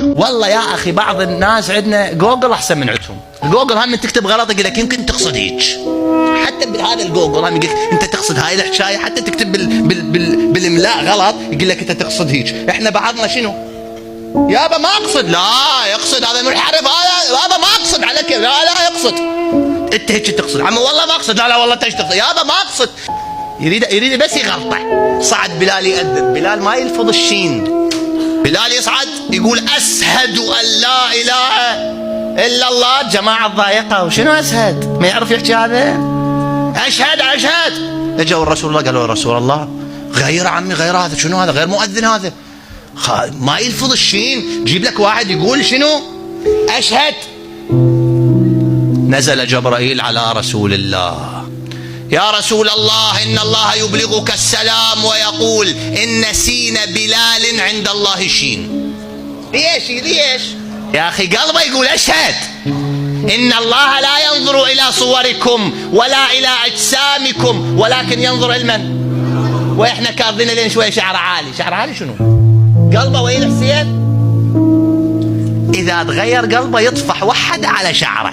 والله يا اخي بعض الناس عندنا جوجل احسن من عندهم. جوجل هم تكتب غلط يقول لك يمكن تقصد هيك. حتى بهذا الجوجل هم يقول لك انت تقصد هاي الحكايه، حتى تكتب بالاملاء غلط يقول لك انت تقصد هيك. احنا بعضنا شنو؟ يابا ما اقصد. لا يقصد، هذا منحرف، هذا يابا ما اقصد عليك. لا يقصد، انت هيك تقصد. عمو والله ما اقصد. لا والله انت ايش تقصد؟ يابا ما اقصد. يريد بس يغلطه. صعد بلال يأذن، بلال ما يلفظ الشين، بلال يصعد يقول أشهد أن لا إله إلا الله. جماعة ضايقة، وشنو أشهد؟ ما يعرف يحكي هذا. أشهد. اجوا الرسول الله قالوا يا رسول الله غير عمي، غير هذا، شنو هذا؟ غير مؤذن هذا، ما يلفظ الشين. جيب لك واحد يقول شنو؟ أشهد. نزل جبرائيل على رسول الله: يا رسول الله إن الله يبلغك السلام ويقول إن سين بلال عند الله شين. ليش يا أخي؟ قلبه يقول أشهد. إن الله لا ينظر إلى صوركم ولا إلى أجسامكم ولكن ينظر إلى من؟ وإحنا كاظين لين شوية شعر عالي. شعر عالي شنو؟ قلبه وين حسين؟ إذا تغير قلبه يطفح وحد على شعره.